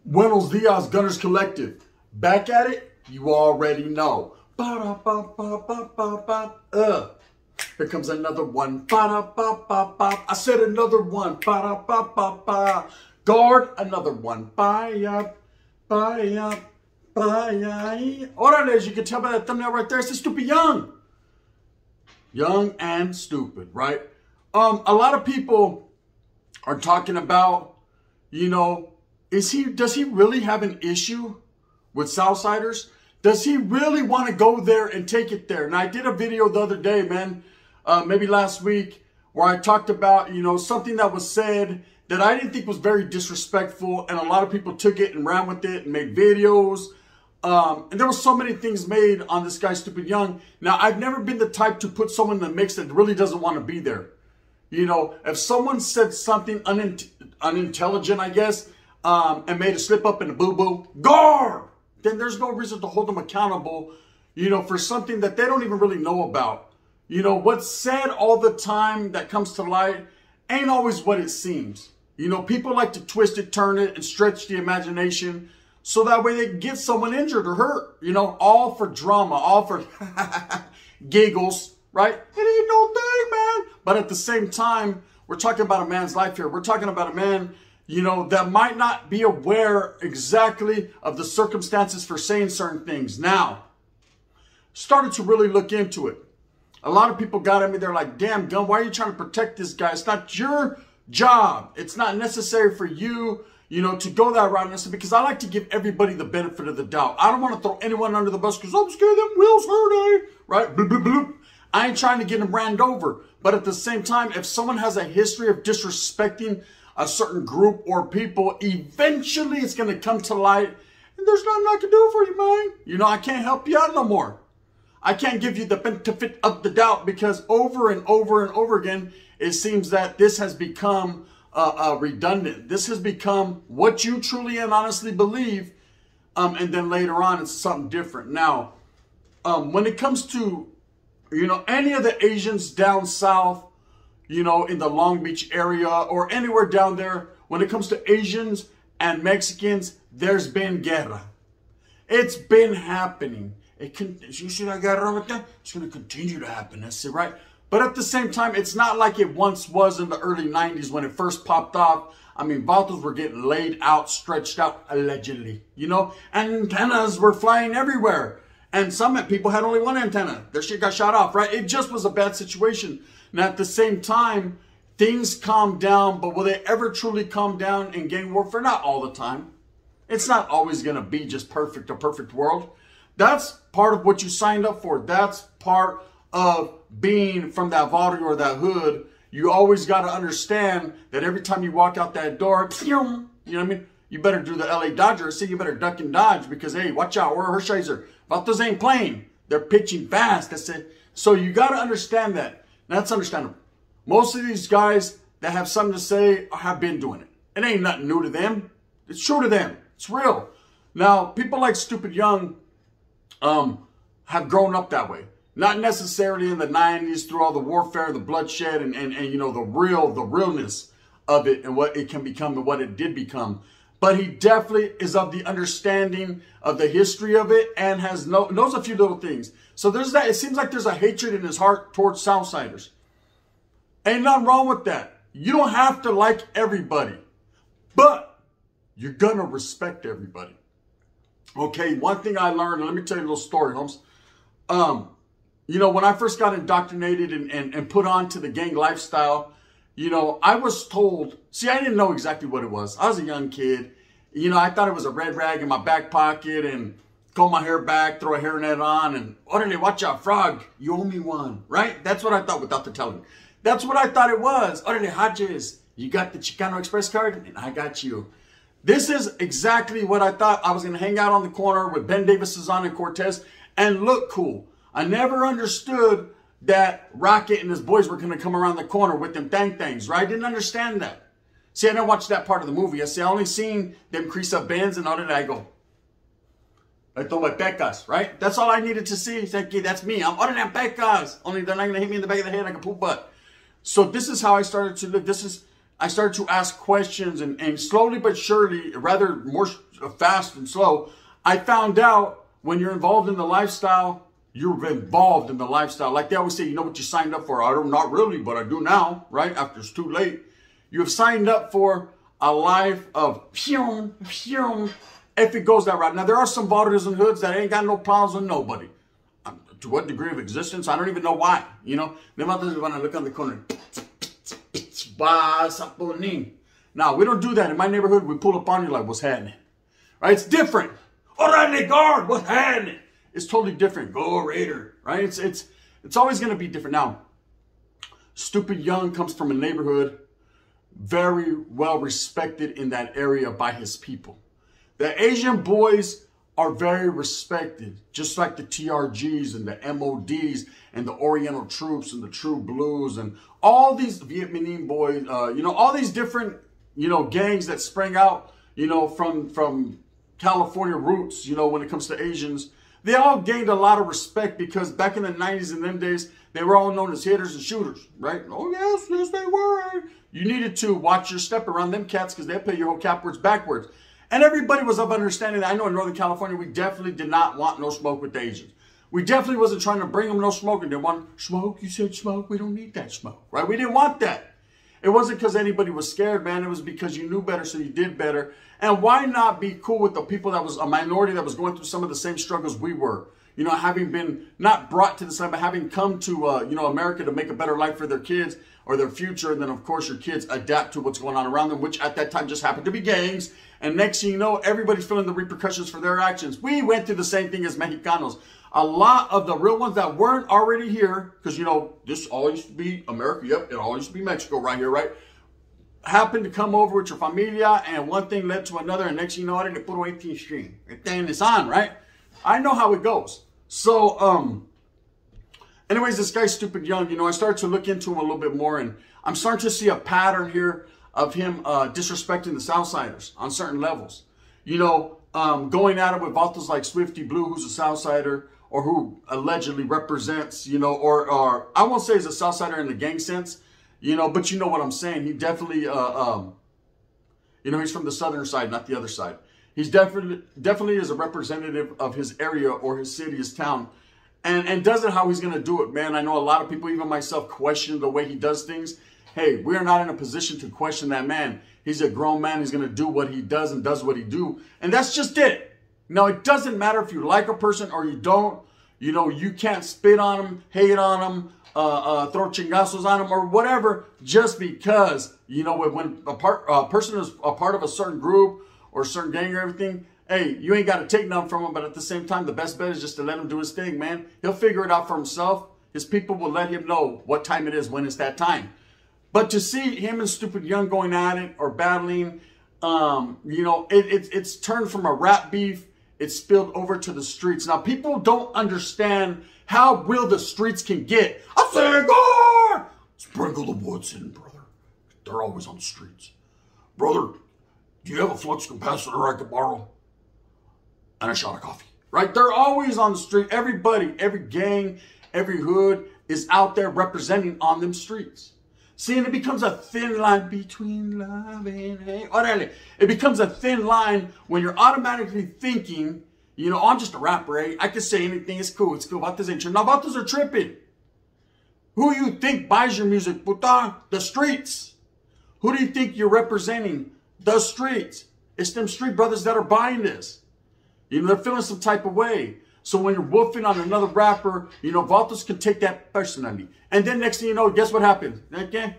Buenos Dias, Gunners Collective. Back at it? You already know. Here comes another one. I said another one. Guard, another one. Órale, as you can tell by that thumbnail right there, it's the Stupid Young. Young and stupid, right? A lot of people are talking about, you know, does he really have an issue with Southsiders? Does he really want to go there and take it there? And I did a video the other day, man, maybe last week, where I talked about, you know, something that was said that I didn't think was very disrespectful. And a lot of people took it and ran with it and made videos. And there were so many things made on this guy, Stupid Young. Now, I've never been the type to put someone in the mix that really doesn't want to be there. You know, if someone said something unintelligent, I guess, and made a slip up in a boo-boo, guard! Then there's no reason to hold them accountable, you know, for something that they don't even really know about. You know, what's said all the time that comes to light ain't always what it seems. You know, people like to twist it, turn it, and stretch the imagination so that way they can get someone injured or hurt. You know, all for drama, all for giggles, right? It ain't no thing, man. But at the same time, we're talking about a man's life here. We're talking about a man, you know, that might not be aware exactly of the circumstances for saying certain things. Now, started to really look into it. A lot of people got at me. They're like, damn, Gun, why are you trying to protect this guy? It's not your job. It's not necessary for you, you know, to go that route. And I said, because I like to give everybody the benefit of the doubt. I don't want to throw anyone under the bus because I'm scared them wheels hurt, eh? Right? Bloop, bloop, bloop. I ain't trying to get them ran over. But at the same time, if someone has a history of disrespecting a certain group or people, eventually it's going to come to light, and there's nothing I can do for you, man. You know, I can't help you out no more. I can't give you the benefit of the doubt because over and over and over again, it seems that this has become redundant. This has become what you truly and honestly believe, and then later on, it's something different. Now, when it comes to, you know, any of the Asians down south, you know, in the Long Beach area or anywhere down there, when it comes to Asians and Mexicans, there's been guerra. It's been happening. You see that guerra right there? It's going to continue to happen. That's it, right? But at the same time, it's not like it once was in the early 90s when it first popped off. I mean, vatos were getting laid out, stretched out, allegedly, you know, antennas were flying everywhere. And some people had only one antenna. Their shit got shot off, right? It just was a bad situation. Now, at the same time, things calm down, but will they ever truly calm down in gang warfare? Not all the time. It's not always going to be just perfect, a perfect world. That's part of what you signed up for. That's part of being from that barrio or that hood. You always got to understand that every time you walk out that door, you know what I mean? You better do the LA Dodger. See, you better duck and dodge because, hey, watch out. We're Hershiser. Vatos ain't playing. They're pitching fast. That's it. So you got to understand that. That's understandable. Most of these guys that have something to say have been doing it. It ain't nothing new to them. It's true to them. It's real. Now, people like Stupid Young have grown up that way. Not necessarily in the 90s through all the warfare, the bloodshed, and you know, the realness of it and what it can become and what it did become. But he definitely is of the understanding of the history of it and knows a few little things. So there's that. It seems like there's a hatred in his heart towards Southsiders. Ain't nothing wrong with that. You don't have to like everybody, but you're going to respect everybody. Okay, one thing I learned, let me tell you a little story, Holmes. You know, when I first got indoctrinated and put on to the gang lifestyle, you know, I was told, see, I didn't know exactly what it was. I was a young kid. You know, I thought it was a red rag in my back pocket and comb my hair back, throw a hairnet on, and, orderly, watch out, frog, you owe me one, right? That's what I thought without the telling. That's what I thought it was. Orderly, Hodges, you got the Chicano Express card? And I got you. This is exactly what I thought. I was going to hang out on the corner with Ben Davis, Cezanne, and Cortez and look cool. I never understood, that Rocket and his boys were going to come around the corner with them things, right? I didn't understand that. See, I didn't watch that part of the movie. I only seen them crease up bands, and all that I go, I thought about pecas, right? That's all I needed to see. It's like, that's me. I'm ordering pecas. Only they're not going to hit me in the back of the head like a poop butt. So this is how I started to look. I started to ask questions, and slowly but surely, rather more fast and slow, I found out when you're involved in the lifestyle, you're involved in the lifestyle. Like they always say, you know what you signed up for? I don't, not really, but I do now, right? After it's too late. You have signed up for a life of if it goes that route. Now, there are some Vaudeville's and hoods that ain't got no problems with nobody. To what degree of existence? I don't even know why. You know, them others want to look on the corner. Now, we don't do that. In my neighborhood, we pull up on you like, what's happening? Right? It's different. Orale guard, what's happening? It's totally different. Go Raider, right? It's always going to be different. Now, Stupid Young comes from a neighborhood very well respected in that area by his people. The Asian boys are very respected, just like the TRGs and the MODs and the Oriental Troops and the True Blues and all these Vietnamese boys, you know, all these different, you know, gangs that sprang out, you know, from California roots, you know, when it comes to Asians. They all gained a lot of respect because back in the 90s and them days, they were all known as hitters and shooters, right? Oh, yes, they were. You needed to watch your step around them cats because they'll pay your whole capwards backwards. And everybody was of understanding that. I know in Northern California, we definitely did not want no smoke with the Asians. We definitely wasn't trying to bring them no smoke. And they want smoke. You said smoke. We don't need that smoke, right? We didn't want that. It wasn't because anybody was scared, man. It was because you knew better, so you did better. And why not be cool with the people that was a minority that was going through some of the same struggles we were? You know, having been not brought to the side, but having come to, you know, America to make a better life for their kids or their future. And then, of course, your kids adapt to what's going on around them, which at that time just happened to be gangs. And next thing you know, everybody's feeling the repercussions for their actions. We went through the same thing as Mexicanos. A lot of the real ones that weren't already here, because, you know, this all used to be America. Yep, it all used to be Mexico right here, right? Happened to come over with your familia, and one thing led to another, and next thing you know, they put 18th Street. And it's on, right? I know how it goes. So, anyways, this guy Stupid Young, you know, I started to look into him a little bit more, and I'm starting to see a pattern here of him disrespecting the Southsiders on certain levels. You know, going at it with vatos like Swifty Blue, who's a Southsider, or who allegedly represents, you know, or I won't say he's a Southsider in the gang sense, you know, but you know what I'm saying. He definitely, you know, he's from the southern side, not the other side. He's definitely is a representative of his area or his city, his town, and does it how he's going to do it, man. I know a lot of people, even myself, question the way he does things. Hey, we're not in a position to question that man. He's a grown man. He's going to do what he does and does what he do. And that's just it. Now, it doesn't matter if you like a person or you don't. You know, you can't spit on him, hate on him, throw chingazos on him or whatever, just because, you know, when a person is a part of a certain group or a certain gang or everything, hey, you ain't got to take nothing from him. But at the same time, the best bet is just to let him do his thing, man. He'll figure it out for himself. His people will let him know what time it is when it's that time. But to see him and Stupid Young going at it or battling, you know, it's turned from a rap beef. It's spilled over to the streets. Now, people don't understand how real the streets can get. I say, God, sprinkle the woods in, brother. They're always on the streets. Brother, do you have a flux capacitor I could borrow? And a shot of coffee. Right? They're always on the street. Everybody, every gang, every hood is out there representing on them streets. See, and it becomes a thin line between love and hate. Orale. It becomes a thin line when you're automatically thinking, you know, I'm just a rapper, eh? I can say anything. It's cool. It's cool. Vatos ain't true. Now, vatos are tripping. Who you think buys your music, puta? The streets. Who do you think you're representing? The streets. It's them street brothers that are buying this. You know, they're feeling some type of way. So when you're woofing on another rapper, you know, vatos can take that personally. And then next thing you know, guess what happens? Okay?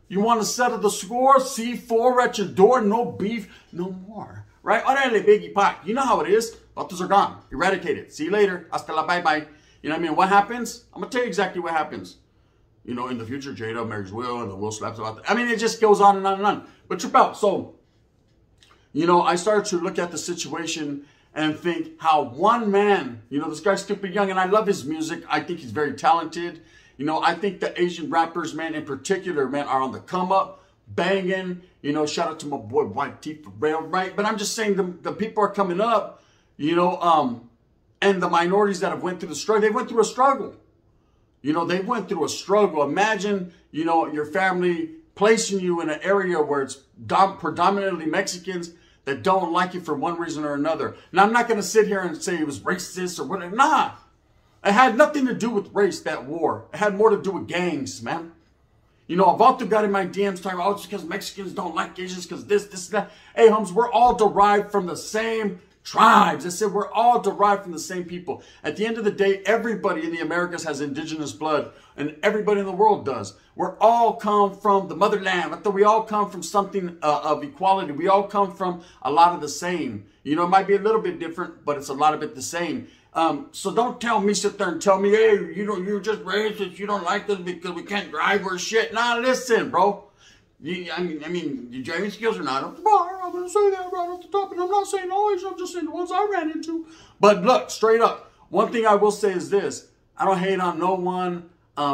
You want to settle the score? C4 at your door, no beef, no more. Right? Orale, Biggie Pac. You know how it is. Vatos are gone. Eradicated. See you later. Hasta la bye-bye. You know what I mean? What happens? I'm going to tell you exactly what happens. You know, in the future, Jada marries Will, and then Will slaps about that. I mean, it just goes on and on and on. But trip out. So, you know, I started to look at the situation, and think how one man, you know, this guy's Stupid Young, and I love his music. I think he's very talented. You know, I think the Asian rappers, man, in particular, man, are on the come up, banging. You know, shout out to my boy White Teeth for Rail, right? But I'm just saying the people are coming up, you know, and the minorities that have went through the struggle, they went through a struggle. You know, they went through a struggle. Imagine, you know, your family placing you in an area where it's predominantly Mexicans that don't like you for one reason or another. Now, I'm not going to sit here and say it was racist or whatever. Nah. It had nothing to do with race, that war. It had more to do with gangs, man. You know, Vato got in my DMs talking about, oh, it's because Mexicans don't like Asians because this, that. Hey, homes, we're all derived from the same tribes. I said we're all derived from the same people. At the end of the day, everybody in the Americas has indigenous blood, and everybody in the world does. We're all come from the motherland. We all come from something of equality. We all come from a lot of the same. You know, it might be a little bit different, but it's a lot of it the same. So don't sit there and tell me, hey, you know, you're just racist. You don't like us because we can't drive or shit. Nah, listen, bro. I mean, your driving skills are not up to bar. I'm going to say that right off the top. And I'm not saying always. I'm just saying the ones I ran into. But look, straight up, one thing I will say is this. I don't hate on no one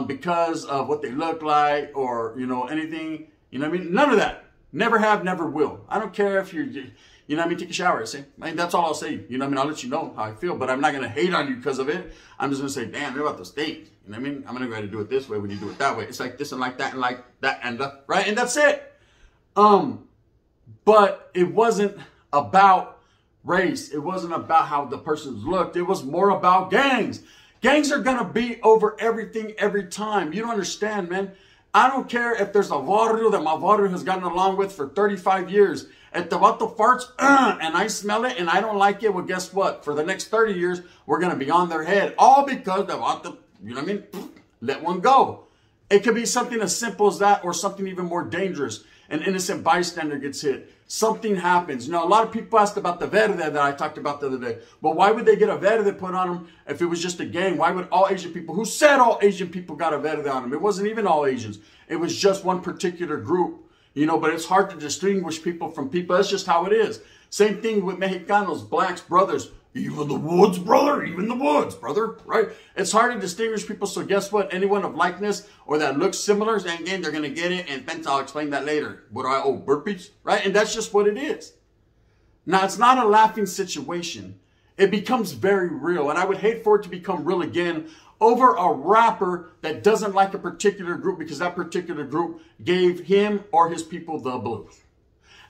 because of what they look like or, you know, anything. You know what I mean? None of that. Never have, never will. I don't care if you're... You know what I mean? Take a shower, see? I mean, that's all I'll say. You know what I mean? I'll let you know how I feel, but I'm not going to hate on you because of it. I'm just going to say, damn, they're about to stink. You know what I mean? I'm going to go ahead and do it this way when you do it that way. It's like this and like that, and right? And that's it. But it wasn't about race. It wasn't about how the persons looked. It was more about gangs. Gangs are going to be over everything every time. You don't understand, man. I don't care if there's a barrio that my barrio has gotten along with for 35 years. If the vato farts and I smell it and I don't like it, well, guess what? For the next 30 years, we're going to be on their head. All because the vato, you know what I mean? Let one go. It could be something as simple as that or something even more dangerous. An innocent bystander gets hit. Something happens. You know, a lot of people asked about the verde that I talked about the other day. But why would they get a verde put on them if it was just a gang? Why would all Asian people, who said all Asian people got a verde on them? It wasn't even all Asians. It was just one particular group. You know, but it's hard to distinguish people from people. That's just how it is. Same thing with Mexicanos, blacks, brothers. Even the woods, brother. Even the woods, brother. Right? It's hard to distinguish people. So guess what? Anyone of likeness or that looks similar, and again, they're going to get it. And thanks, I'll explain that later. What do I owe? Burpees? Right? And that's just what it is. Now, it's not a laughing situation. It becomes very real. And I would hate for it to become real again over a rapper that doesn't like a particular group because that particular group gave him or his people the blues.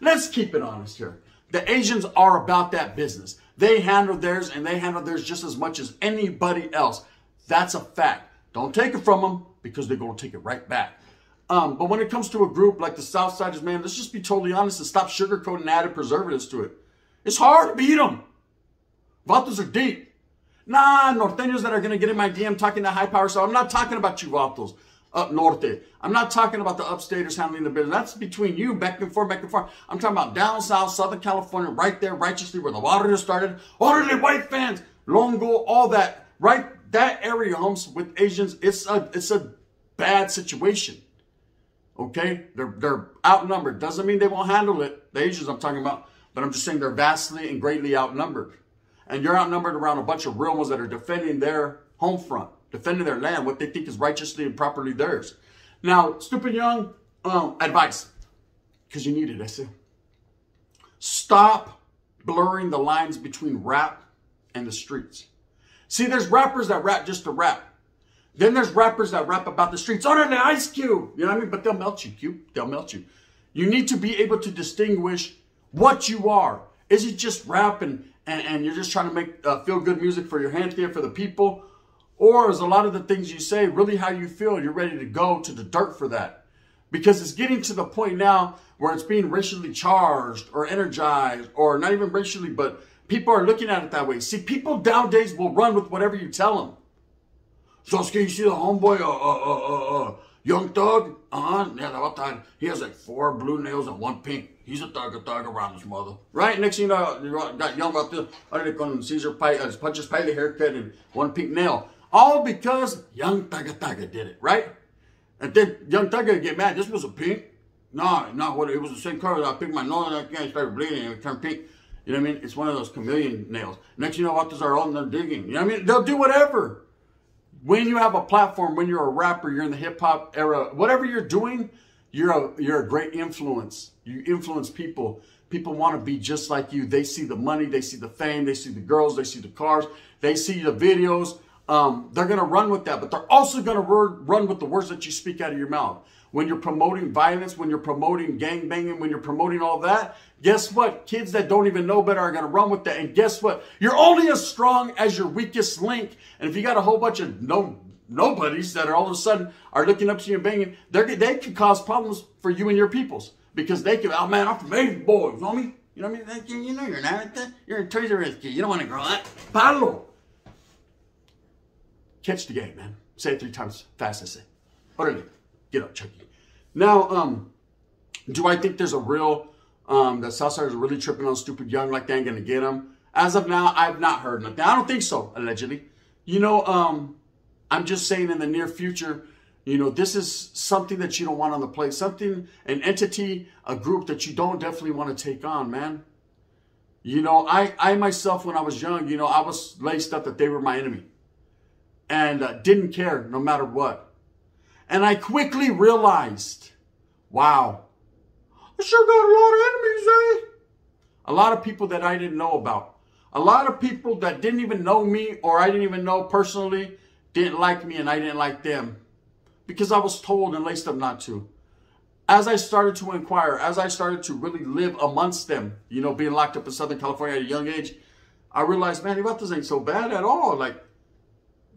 Let's keep it honest here. The Asians are about that business. They handle theirs, and they handle theirs just as much as anybody else. That's a fact. Don't take it from them because they're going to take it right back. But when it comes to a group like the Southsiders, man, let's just be totally honest and stop sugarcoating and adding preservatives to it. It's hard to beat them. Vatos are deep. Nah, norteños that are going to get in my DM talking to high power. So I'm not talking about you vatos up norte. I'm not talking about the upstaters handling the business. That's between you, back and forth, back and forth. I'm talking about down south, Southern California, right there, righteously where the water started. Orderly white fans, Longo, all that, right? That area, homes, with Asians, it's a bad situation. Okay? They're outnumbered. Doesn't mean they won't handle it. The Asians I'm talking about. But I'm just saying they're vastly and greatly outnumbered. And you're outnumbered around a bunch of real ones that are defending their home front, defending their land, what they think is righteously and properly theirs. Now, Stupid Young, advice, because you need it, I say. Stop blurring the lines between rap and the streets. See, there's rappers that rap just to rap. Then there's rappers that rap about the streets. Oh, no, Ice Cube. You know what I mean? But they'll melt you, Cube. They'll melt you. You need to be able to distinguish what you are. Is it just rap and you're just trying to make feel-good music for your gente, for the people? Or is a lot of the things you say really how you feel and you're ready to go to the dirt for that? Because it's getting to the point now where it's being racially charged or energized, or not even racially, but people are looking at it that way. See, people nowadays will run with whatever you tell them. So, you see the homeboy, Young Thug? Yeah, he has like 4 blue nails and 1 pink. He's a thug around this mother. Right? Next thing you know, you got Young Thug on Caesar Punches Piley haircut and 1 pink nail. All because Young Thug did it, right? And then Young Thug get mad. This was a pink? No, it was the same color. I picked my nose and I started bleeding and it turned pink. You know what I mean? It's one of those chameleon nails. Next you know what, there's our own, they're digging. You know what I mean? They'll do whatever. When you have a platform, when you're a rapper, you're in the hip hop era, whatever you're doing, you're a great influence. You influence people. People want to be just like you. They see the money, they see the fame, they see the girls, they see the cars, they see the videos. They're going to run with that, but they're also going to run with the words that you speak out of your mouth. When you're promoting violence, when you're promoting gang banging, when you're promoting all that, guess what? Kids that don't even know better are going to run with that. And guess what? You're only as strong as your weakest link. And if you got a whole bunch of nobodies that are all of a sudden are looking up to you and banging, they could cause problems for you and your peoples. Because they could, oh man, I'm from Asian boys, homie. You know what I mean? You know you're not. You're a Toys R Us kid. You don't want to grow up. Pablo. Catch the game, man. Say it 3 times fast, I say. Orale. Get up, Chucky. Now, do I think there's a real, that Southsiders are really tripping on Stupid Young like they ain't going to get him? As of now, I've not heard nothing. I don't think so, allegedly. You know, I'm just saying in the near future, you know, this is something that you don't want on the plate. Something, an entity, a group that you don't definitely want to take on, man. You know, I myself, when I was young, you know, I was laced up that they were my enemy. And didn't care no matter what. And I quickly realized, wow, I sure got a lot of enemies, eh? A lot of people that I didn't know about. A lot of people that didn't even know me or I didn't even know personally didn't like me and I didn't like them. Because I was told and laced up not to. As I started to inquire, as I started to really live amongst them, you know, being locked up in Southern California at a young age, I realized, man, this ain't so bad at all. Like,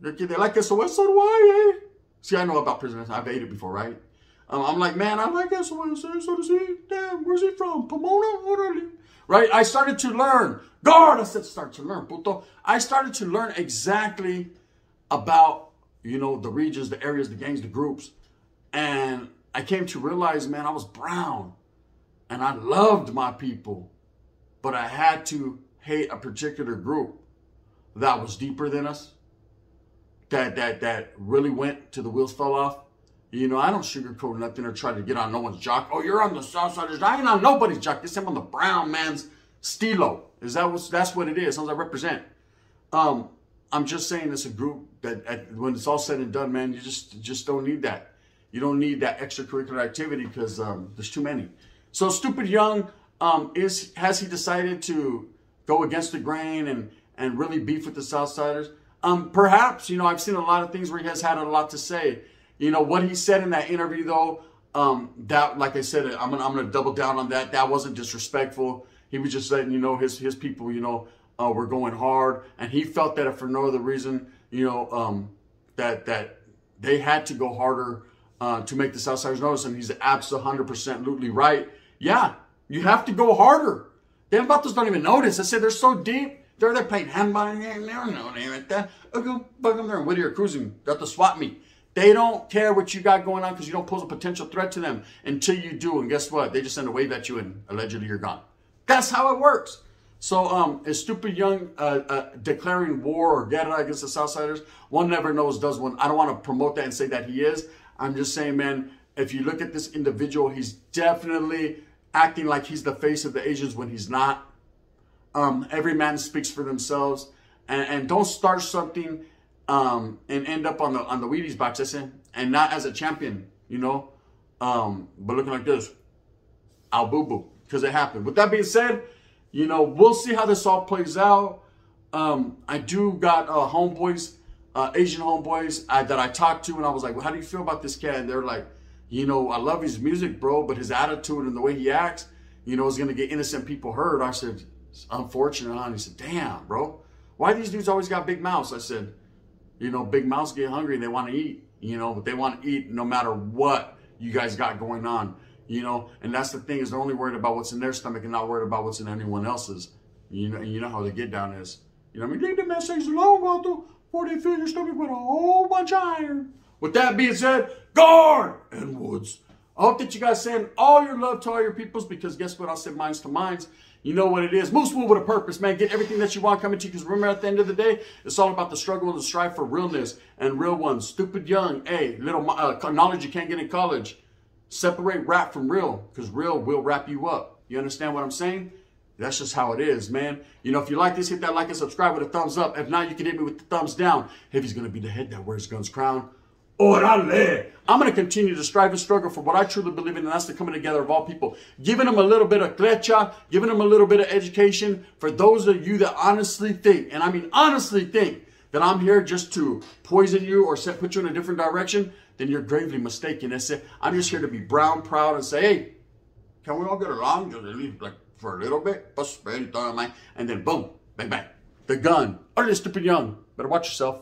they like SOS, so do I, eh? See, I know about prisoners. I've ate it before, right? I'm like, man, I like SOS, so does he. Damn, where's he from? Pomona? Right? I started to learn. Guard, I said start to learn, puto. I started to learn exactly about, you know, the regions, the areas, the gangs, the groups. And I came to realize, man, I was brown. And I loved my people. But I had to hate a particular group that was deeper than us. That really went to the wheels fell off. You know, I don't sugarcoat nothing or try to get on no one's jock. Oh, you're on the Southsiders. I ain't on nobody's jock. This I'm on the brown man's stilo. That's what it is. As I represent. I'm just saying it's a group that when it's all said and done, man, you just don't need that. You don't need that extracurricular activity because there's too many. So Stupid Young, has he decided to go against the grain and really beef with the Southsiders? Perhaps, you know, I've seen a lot of things where he has had a lot to say. You know, what he said in that interview, though, that, like I said, I'm gonna double down on that. That wasn't disrespectful. He was just letting you know his people, you know, were going hard. And he felt that if for no other reason, you know, that they had to go harder to make the Southsiders notice. And he's absolutely right. Yeah, you have to go harder. Them vatos don't even notice. I said they're so deep. They're there playing handball. They don't know anything like that. Go bug them there in Whittier cruising. Got the swap meet. They don't care what you got going on because you don't pose a potential threat to them until you do. And guess what? They just send a wave at you and allegedly you're gone. That's how it works. So is Stupid Young declaring war or guerra against the Southsiders? One never knows, does one. I don't want to promote that and say that he is. I'm just saying, man, if you look at this individual, he's definitely acting like he's the face of the Asians when he's not. Every man speaks for themselves, and don't start something and end up on the Wheaties box, listen, and not as a champion, you know, but looking like this, I'll boo-boo, because it happened. With that being said, you know, we'll see how this all plays out. I do got homeboys, Asian homeboys that I talked to, and I was like, well, how do you feel about this cat? And they're like, you know, I love his music, bro, but his attitude and the way he acts, you know, is going to get innocent people hurt. I said, it's unfortunate, huh? And he said, damn, bro, why these dudes always got big mouths? I said, you know, big mouths get hungry and they want to eat, you know, but they want to eat no matter what you guys got going on, you know, and that's the thing is they're only worried about what's in their stomach and not worried about what's in anyone else's, you know how the get down is, you know what I mean? Leave the message alone, Walter, before they fill your stomach with a whole bunch of iron. With that being said, guard and woods. I hope that you guys send all your love to all your peoples because guess what? I'll send mines to mines. You know what it is. Moose Wood with a purpose, man. Get everything that you want coming to you. Because remember, at the end of the day, it's all about the struggle and the strive for realness and real ones. Stupid Young, hey, little knowledge you can't get in college. Separate rap from real, because real will wrap you up. You understand what I'm saying? That's just how it is, man. You know, if you like this, hit that like and subscribe with a thumbs up. If not, you can hit me with the thumbs down. Heavy's going to be the head that wears guns crown. Orale. I'm going to continue to strive and struggle for what I truly believe in, and that's the coming together of all people. Giving them a little bit of clecha, giving them a little bit of education for those of you that honestly think, and I mean honestly think, that I'm here just to poison you or put you in a different direction, then you're gravely mistaken. I'm just here to be brown, proud, and say, hey, can we all get along just at least like for a little bit? And then boom, bang, bang. The gun. Utterly stupid young. Better watch yourself.